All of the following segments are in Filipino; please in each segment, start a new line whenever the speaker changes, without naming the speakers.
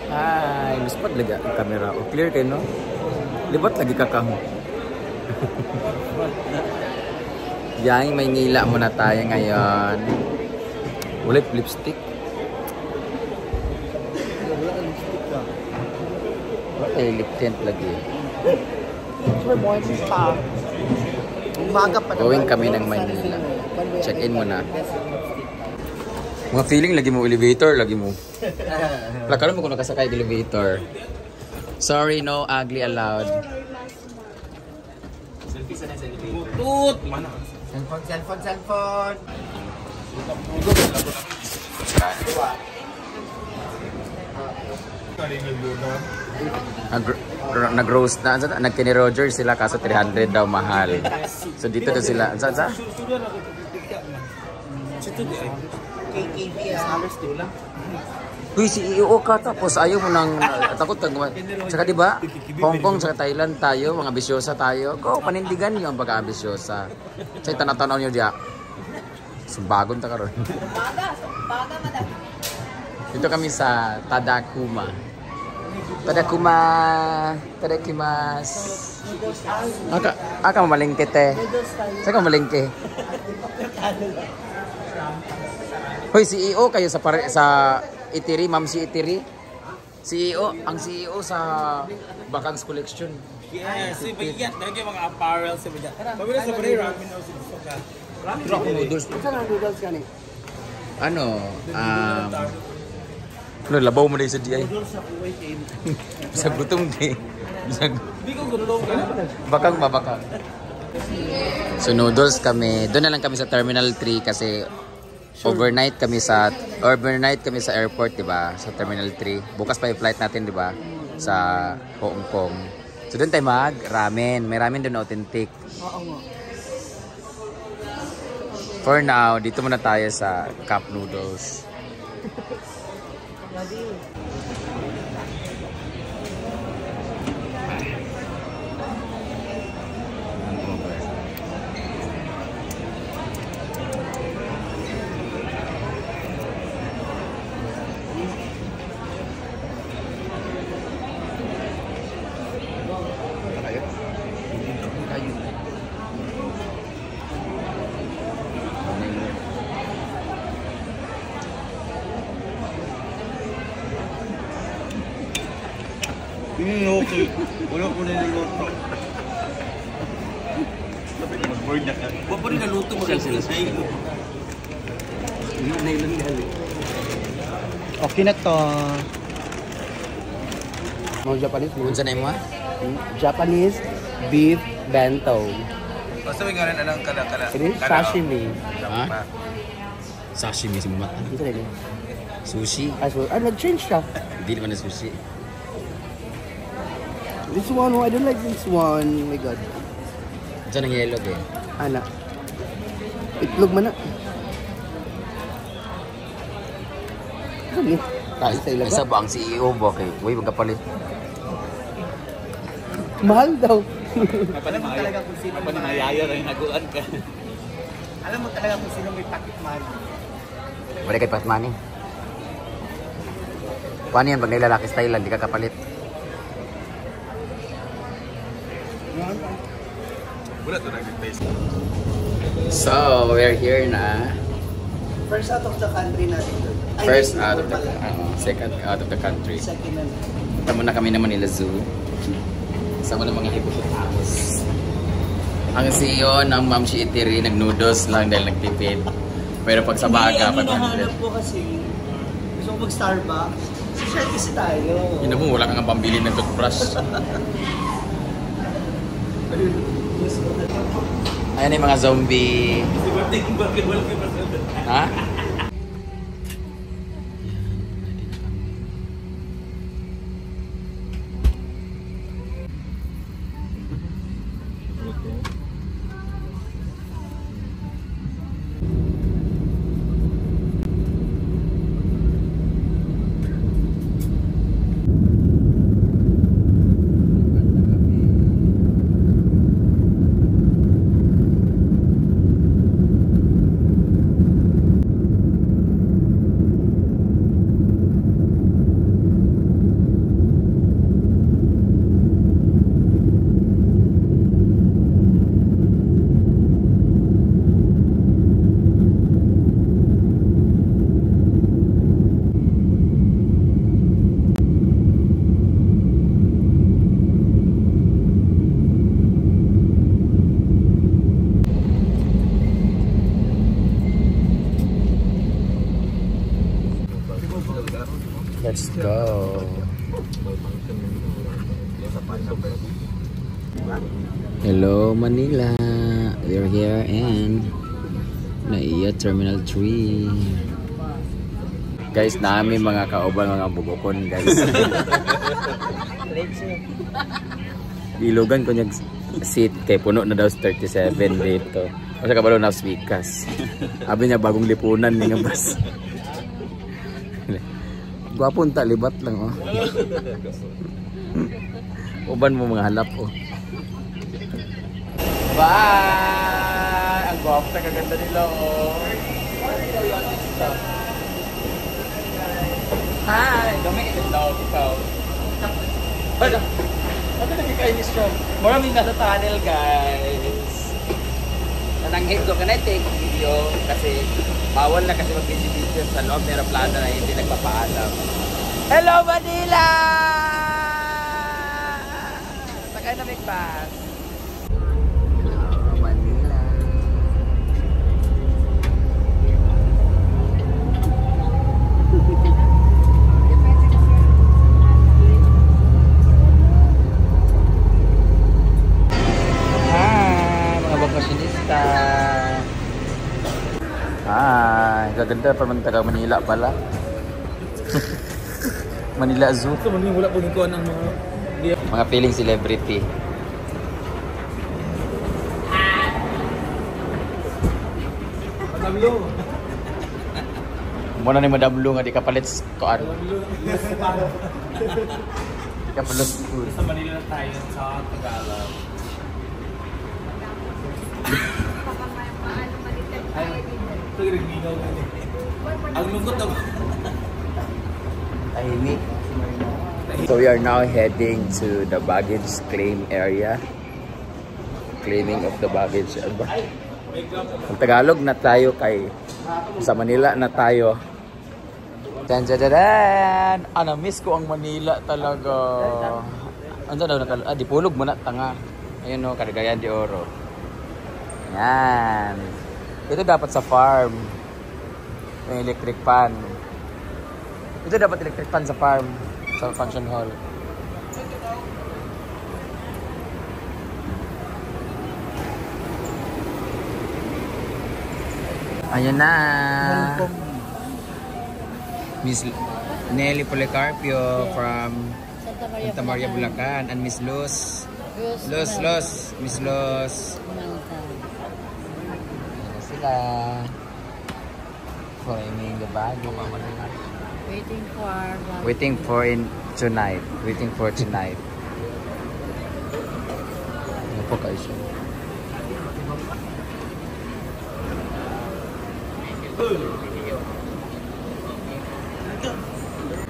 Ay, luspad lagi ang camera. O, clear kayo, no? Libat lagi kakamo. Yang may ngila muna tayo ngayon. Ulit lipstick. Wala lip tint lagi. Going kami ng Manila. Check-in muna. Mga feeling lagi mo elevator, lagi mo. Plakaran mo kung nakasakay elevator. Sorry, no ugly allowed.
Selfie sa nasa elevator.
Tut!
Cellphone.
Nag-roast na. Nag-Kenny Rogers sila kaso 300 daw mahal. So dito daw sila. Sa? Uy, si EO ka tapos ayaw mo nang takot kang tsaka diba Hong Kong tsaka Thailand tayo mga bisyosa tayo go panindigan niyo ang pagka-bisyosa say tanatanaw niyo diya sumbagon ta karon dito kami sa Tadakimas aka mamalengke te sa ka mamalengke hoy si EO kayo sa Itiri, Ma'am si Itiri. CEO, ang CEO sa Bakangs Collection.
Yes, si Bayat. Nagyan mga apparel si Bayat. Pabila sa Bray, ramen o si Busoka.
Ramen noodles.
Saan ang noodles ka ni?
Ano, labaw mo na sa DI.
Noodles sa Kuwait game.
Sa gutom di.
Hindi ko gulong ka.
Bakang mabakang. So noodles kami. Doon na lang kami sa Terminal 3 kasi overnight kami sa airport, 'di ba? Sa Terminal 3. Bukas pa yung flight natin, 'di ba? Sa Hong Kong. So doon tayo ramen. May ramen doon authentic.
Oo nga.
For now, dito muna tayo sa Cup Noodles.
Okay. Wala ko na niluto. Mag-board na ka. Wala pa rin naluto mo rin sila sa'yo.
Okay na to. Mga Japanese mo?
Unsa na mo?
Japanese beef bento.
Basta may ngalan anong kala-kala.
Ini sashimi.
Ha? Sashimi si Mama.
Ito na
Sushi.
nag-change siya.
Hindi naman na sushi.
This one, I don't like this one. Oh my God.
Diyan ang yellow eh.
Anak. Itlog man na. Ano?
Isa ba ang CEO ba kay? Uy, magkapalit.
Mahal daw.
Alam mo talaga kung sino pa nangayaya rin naguan ka. Alam mo talaga kung sino may pocket money.
Wala kay pocket money. Paano yan pag nilalaki sa Thailand, di ka kapalit?
Wala to nag-taste.
So, we're here na.
First out of the country natin.
First out of the second out of the country.
Second na.
Punta muna kami ng Manila Zoo. Sama ng mga hippopotamus. Ang CEO ng Ma'am si Itiri nag-noodles lang dahil nagtipid. Pero pag sa baga,
Hindi, ang hinahanap ko kasi gusto ko mag-Starbucks. Share kasi tayo.
Yun na mo, wala kang pambili ng toothbrush. Ayan yung mga zombie. Ha? Let's go. Hello Manila. We're here in Naiya Terminal 3. Guys, namin mga kauban, mga bugokon guys. Bilugan ko niyag seat kay puno na daw 37 dito. Kasi kabalo na speakers. Sabi niya bagong lipunan ni nga bus. Gwapon ta, libat lang oh. Uban mo mga halap oh. Bye! Ang gwapo na kaganda nila oh. Hi! Dami itaw ikaw. Ano? Ano nagkikainis siya? Maraming nasa tunnel guys. Nananghit ko ka na take video kasi bawal na kasi mag-video sa loob ng aeroplano na hindi nagpapaalam. Hello Manila! Sakay na big bus. Hello Manila. Hi mga bakasyonista. Ay, gaganda pa man taga Manila pala. Manila Zoo.
So, wala po nito ng
mga feeling celebrity.
Madamlo.
Muna ni madamlo nga di ka palit koan. Di ka palit school.
Sa Manila na tayo sa Tagalog. Ang lungkot na.
So we are now heading to the baggage claim area. Claiming of the baggage. Ang Tagalog na tayo kay sa Manila na tayo. Tanjadadan! Na-miss ko ang Manila talaga. Ano daw dipulog mo na tanga. Ayun no, Cagayan de Oro. Yan. Ito dapat sa farm. May electric pan. Ito dapat electric pan sa farm. Sa function hall. Ayan na. Miss Nelly Policarpio from Santa Maria, Bulacan. And Miss Luz. Miss Luz. Sila. Claiming the bag. Waiting for tonight. Ano po kayo siya?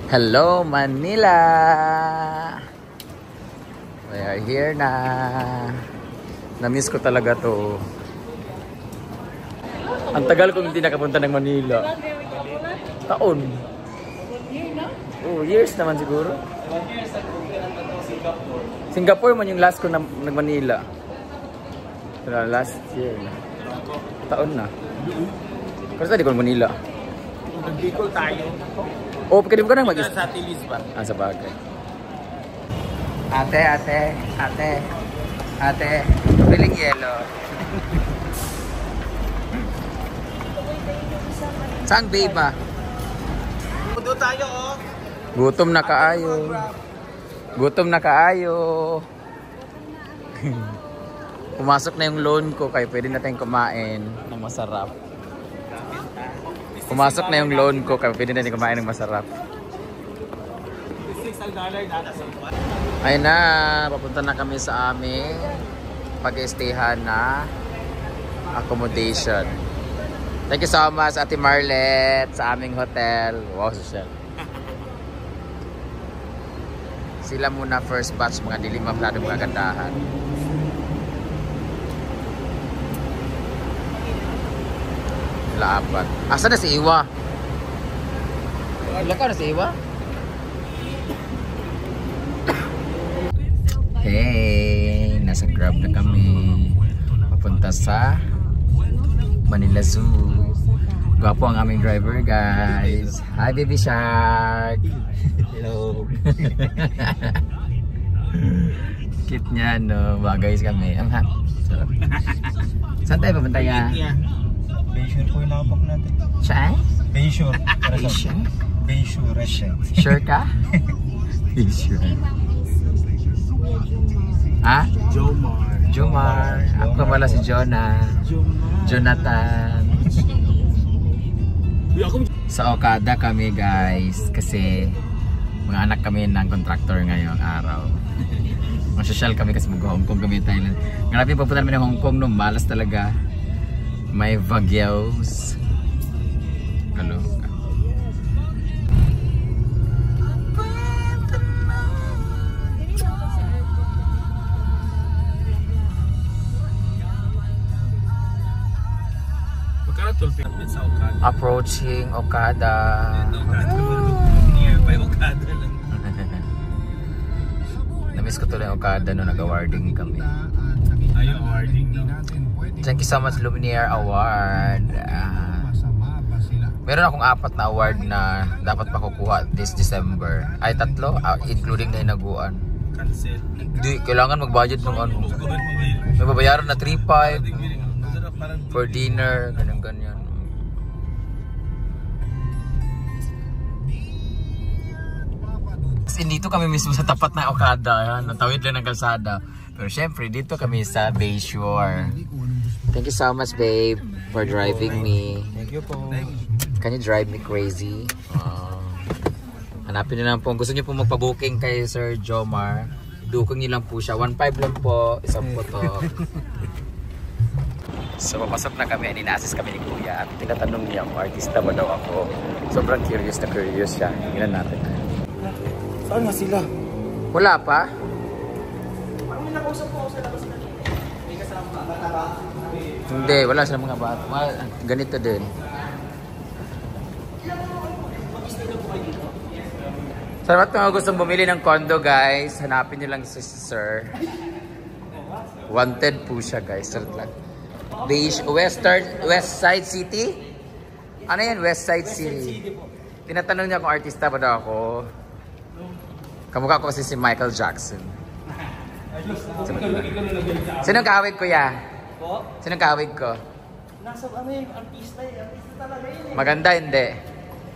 Hello Manila! We are here na. Na-miss ko talaga to. Ang tagal kong hindi nakapunta ng Manila. Taon. Oh, years naman siguro. Singapore man yung last ko na nag-Manila. Last year na. Taon na. Kasi di ko Manila.
Nag-Bicol tayo.
Oh, pagkalim ko nang
Sa Tilis ba?
Sa bagay. Ate. Piling yellow. Saan babe ba?
Pundo tayo oh.
Gutom na kaayo. Pumasok na yung loan ko kaya pwede natin kumain ng masarap. Ayun na, papunta na kami sa aming pag-stayhan na accommodation. Thank you so much Ate Marlet sa aming hotel. Wow, social. Sila muna first batch, mga dilim masyadong mga gandahan. Sila apat. Asa na si Iwa? Ilan ka na si Iwa? Hey, nasa Grab na kami. Papunta sa Manila Zoo. Gwapo ang aming driver, guys. Hi, Baby Shark. Cute niya, no? Bagay kami. Ang hap. Saan tayo pupunta ya?
Bayshore po yung nakapak natin.
Saan?
Bayshore.
Bayshore?
Bayshore restaurant.
Sure ka? Bayshore. Ha?
Jomar.
Jomar. Ako pala si Jonah. Jonathan. Sa Okada kami guys. Kasi mga anak kami ng contractor ngayong araw. Mag-social kami kasi mag-Hong Kong kami Thailand. Grabe papunta namin ng Hong Kong no. Malas talaga. May Baguios. Kaloka. Approaching Okada.
Nearby Okada lang.
Namiss ko tuloy yung Okada no, nag-awarding kami.
Ayaw awarding no.
Thank you so much Lumiere Award. Meron akong 4 na award na dapat makukuha this December. Ay 3, including na hinaguan.
Cancel.
Hindi, kailangan mag-budget ng ano. May babayaran na 3-5 for dinner, ganyan-ganyan. Kasi dito kami mismo sa tapat na Okada, yan. Natawid lang ng kalsada. Pero syempre, dito kami sa Bayshore. Thank you so much, babe, for driving me.
Thank you po.
Can you drive me crazy? Hanapin nyo lang po. Gusto nyo po magpa-booking kay Sir Jomar. Dukong nyo lang po siya. 1.5 lang po. Isang photo. So, papasok na kami. Ina-assist kami ni Kuya. At tinatanong niya kung artista ba daw ako. Sobrang curious siya. Tingnan natin.
Saan na sila?
Wala pa?
Parang may nakausap po ako sa labas na may kasama. Bata ba?
Hindi. Wala silang mga bata. Ganito din. Salamat mga gustong bumili ng condo guys. Hanapin nyo lang si Sir. Wanted po siya guys. West Side City? Ano yan? West Side City. Tinatanong niya kung artista ba daw ako. Kamukha ko kasi si Michael Jackson. Sinong kaawig ko ya? Sinong kaawig ko?
Nasa ano yung artista eh. Artista talaga yun eh.
Maganda hindi.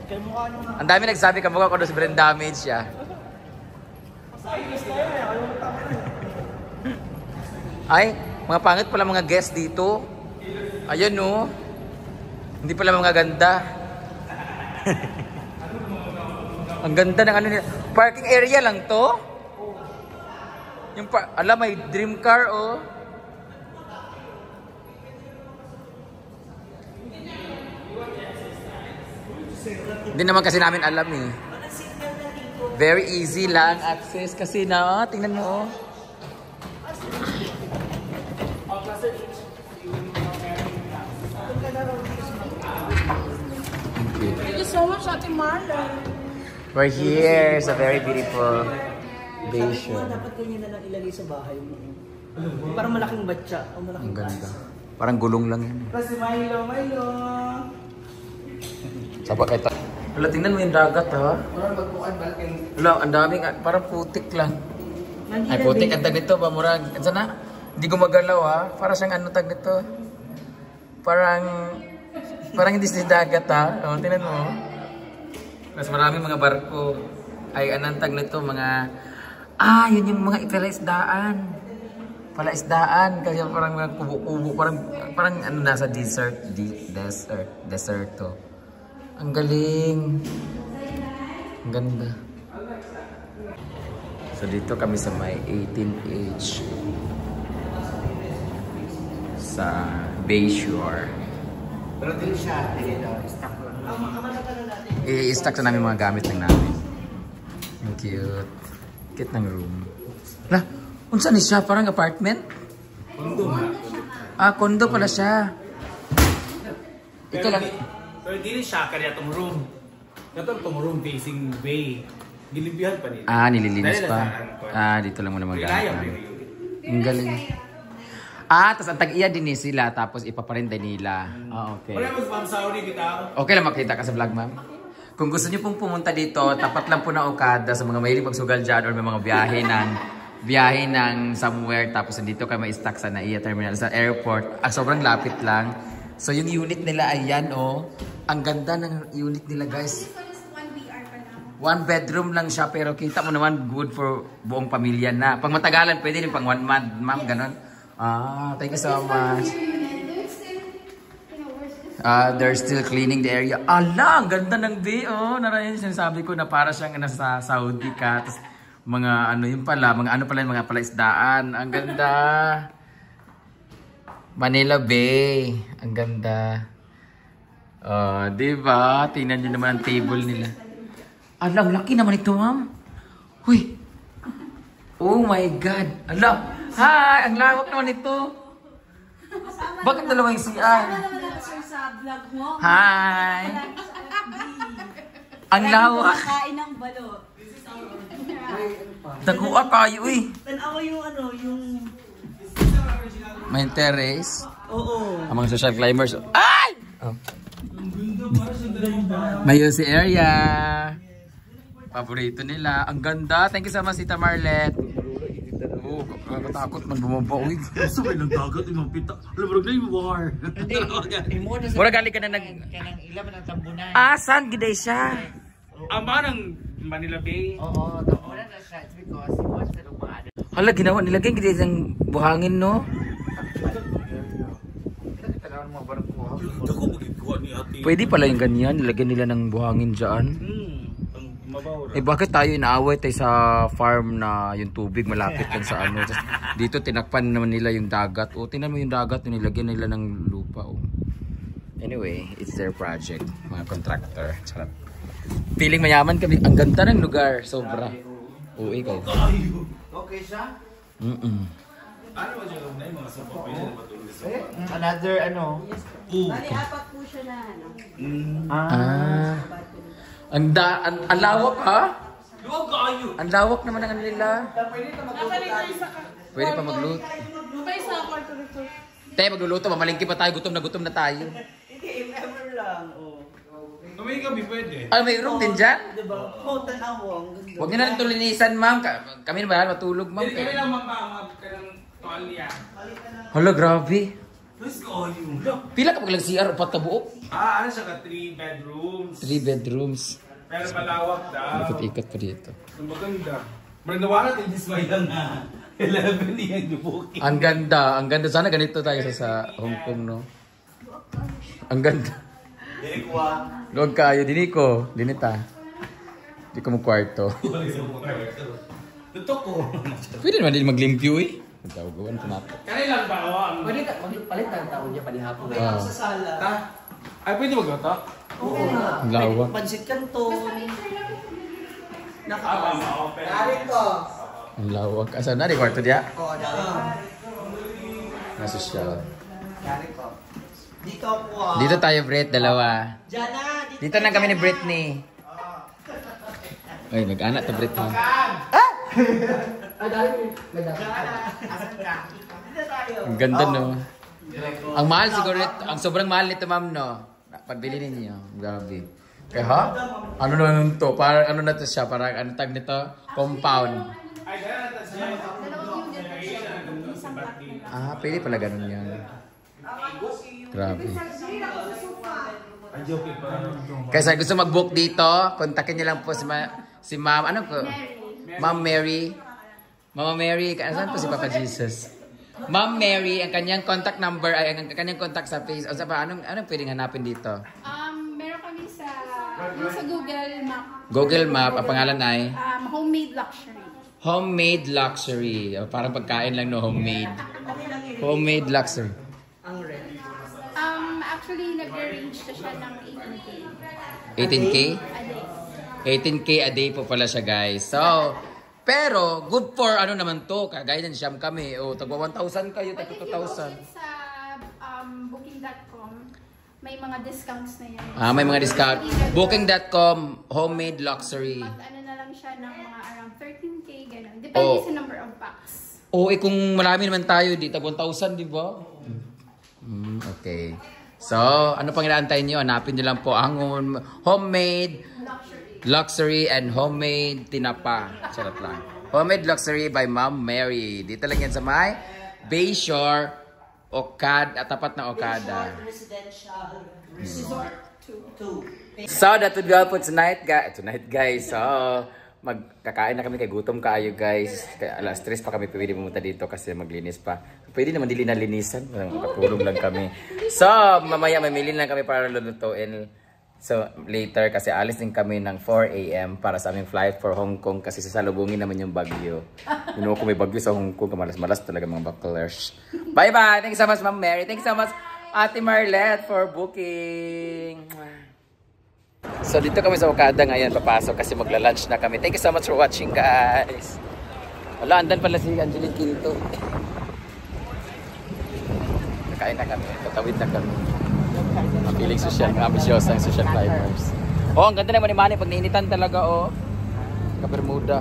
Kaya mukha nyo nga.
Ang dami nagsabi kamukha ko doon si Brain Damage siya.
Mas artista yun eh. Ayaw mo tama na.
Ay, mga pangit pala mga guest dito. Ayan no. Hindi pala mga ganda. Ang ganda ng ano nila. Parking area lang to. Yung alam, may dream car oh. Hindi naman kasi namin alam eh. Very easy lang access kasi na, tingnan mo oh.
Thank you so much, Ate Marla.
We're here sa very beautiful Bayshore.
Dapat ganyan na lang ilagay sa bahay mo. Parang malaking batya. O malaking
Ang ganda. Parang gulong lang yan.
Kasi Milo.
Sapa kita. Wala, tingnan mo yung dagat ha. Wala, ang daming, parang putik lang. Ay, putik ang tag nito ba? Murag, sana? Hindi gumagalaw ha. Para siyang ano tag nito. Parang hindi sa dagat ha. O, tingnan mo. Mas maraming mga barko. Ay, anong tag nito? Mga, yun yung mga palaisdaan. Palaisdaan. Kasi parang mga kubo-kubo. Parang ano, nasa desert to. Ang galing. Ang ganda. So dito kami sa may 18H sa Bayshore.
Pero din siya, stock lang.
I-stack na namin mga gamit lang namin. Ang cute. Cute ng room. Lah, unsa ni siya? Parang apartment?
Kondo nga.
Kondo pala siya. Ito lang.
Pero dili siya kaya itong room. Itong room facing bay. Gilibihan pa nila.
Nililinis pa. Dito lang muna mag-gamit. Ang galing. Tapos ang tag-iya din sila, tapos ipaparinday nila. Okay.
Wala mas ma'am, sorry kita.
Okay lang makita ka sa vlog, ma'am? Kung gusto niyo pong pumunta dito, tapat lang po ng Okada sa mga mahilig magsugal dyan or may mga biyahe ng somewhere tapos dito kayo ma-stuck sa NAIA Terminal sa airport. Sobrang lapit lang. So yung unit nila ayan oh. Ang ganda ng unit nila guys. One bedroom lang siya pero kita mo naman good for buong pamilya na. Pang matagalan pwede rin pang 1 month, ma'am, ganon. Thank you so much. They're still cleaning the area. Ala, ang ganda ng view. Oh, narayan sinasabi ko na para siyang nasa Saudi ka. Tapos mga ano yun pala, mga palaisdaan. Ang ganda. Manila Bay. Ang ganda. Diba? Tingnan nyo naman ang table nila. Ala, ang laki naman ito, ma'am. Uy. Oh my God. Ala. Hi, ang lawak naman ito. Bakit dalawa yung CR? Hi! Ang lawak!
Kain ng balot.
Nakuha kayo eh!
Tanawa yung ano, yung...
May terrace.
Oo.
Ang mga social climbers. Ay! Oh. May si area. Paborito nila. Ang ganda. Thank you so much, Tita Marlet. Oh, nakatakot man bumabawig.
So may nagdagat yung mga pita. Alam mo, nagday mo war.
Wala galing ka na
Kanang ilaman ang tambunan.
saan giday siya?
Ama ng Manila Bay.
Oo, tambunan na siya. It's because he wants to look at it.
Hala, ginawa nilagay giday ng buhangin, no?
Tanawan mo ba ko?
Ako magigkuha ni ate.
Pwede pala yung ganyan. Nilagyan nila ng buhangin dyan.
Ang mabaw.
Bakit tayo inaaway tayo sa farm na yung tubig malapit lang sa ano. Tapos dito tinakpan naman nila yung dagat. Tingnan mo yung dagat, nilagyan nila ng lupa. Anyway, it's their project, mga contractor. Charot. Feeling mayaman kami. Ang ganda ng lugar, sobra. Ikaw.
Okay siya? Another ano?
Bali, apat po siya na ano.
Ang lawak ha?
Luwag kayo.
Ang lawak naman ng ano nila. Pwede pa magluto.
May isa kwarto dito.
Te, magluluto. Mamalingki pa tayo. Gutom na tayo.
Hindi, if ever lang.
Kamay gabi pwede.
May room din dyan?
Diba? Tanawa. Ang ganda.
Huwag nyo na rin tulinisan, ma'am. Kami na ba matulog, ma'am?
Hindi kami lang magpamag ka ng tuwalya.
Hala, grabe.
Let's go you.
Pila ka lang CR, upat ka buok?
Ano siya ka? 3 bedrooms.
3 bedrooms.
Pero malawak daw.
Ikot-ikot pa dito.
Ang maganda. Magnawaran din dismay lang na 11 yung dubuki.
Ang ganda. Ang ganda. Sana ganito tayo sa Hong Kong, no? Ang ganda. Luwag kayo. Diniko. Dinita. Di ko mo kwarto.
Tutok ko.
Pwede naman din maglimpyo eh. Magkawagawan ko natin.
Kaya lang ba ako ang...
Pwede ka magpalit ang taon niya panihapon.
Sa sala.
Ay, pwede magluto?
Oo.
Ang lawak.
Pansit Canton.
Ma-open.
Narito.
Ang lawak. Asan na? Di kwarto diya?
Oo,
Nasa siya.
Narito. Dito ako
Dito tayo, Brett. Dalawa.
Diyan na.
Dito na kami ni Britney. Ay, nag-anak to Brit ha. Ang ganda no. Ang mahal siguro nito. Ang sobrang mahal nito ma'am no. Pagbili ninyo. Grabe. Kaya ha? Ano naman to? Parang ano na to siya? Parang ano tag nito? Compound. Pwede pala ganun yan. Grabe. Kaya gusto mag-book dito, kontakin niyo lang po si Ma'am, ano ko? Ma'am Mary. Mama Mary, saan po si Papa Jesus? Ma'am Mary, ang kanyang contact number, ay ang kanyang contact sa Facebook. O sa pa, anong pwedeng hanapin dito?
Meron kami sa Google Map.
Google Map, ang pangalan ay?
Homemade Luxury.
Homemade Luxury. O, parang pagkain lang no, homemade. Homemade Luxury.
Ang red.
Actually, nag-range na siya ng 18K.
18K?
A day.
18K a day po pala siya guys. So, pero good for ano naman to, kagaya ng siyam kami. O, tagwa 1,000 kayo, tagwa 2,000.
Sa booking.com, may mga discounts na yan.
May mga discount. Booking.com, homemade luxury.
At ano na lang siya ng mga around 13K, gano'n. Depende sa number of packs.
Kung marami naman tayo, di tag 1,000, di ba? Okay. So, ano pang inaantay niyo? Hanapin niyo lang po ang homemade Luxury and homemade tinapa. Charot lang. Homemade luxury by Ma'am Mary. Dito lang yan sa may Bayshore, Okada, tapat ng Okada.
Residential Resort 2.
So, that would go for tonight, guys. So, magkakain na kami kay gutom kaayo, guys. Kaya alas 3 pa kami pwede pumunta dito kasi maglinis pa. Pwede naman dili na linisan. Makatulog lang kami. So, mamaya mamili lang kami para lulutuin. So, later kasi alis din kami ng 4 AM para sa aming flight for Hong Kong kasi sasalubungin naman yung bagyo. You know, kung may bagyo sa Hong Kong, kamalas-malas talaga mga baklers. Bye-bye! Thank you so much, Ma'am Mary. Thank you so much, Ate Marlette, for booking. So, dito kami sa Okada ngayon, papasok kasi magla-lunch na kami. Thank you so much for watching, guys. Wala, andan pala si Angeline Quinto. Kain na kami, tatawid na kami. Feeling social, ambitious ang social climbers. Oh, ang ganda naman ni Manny pag nainitan talaga, oh. Ka-Bermuda.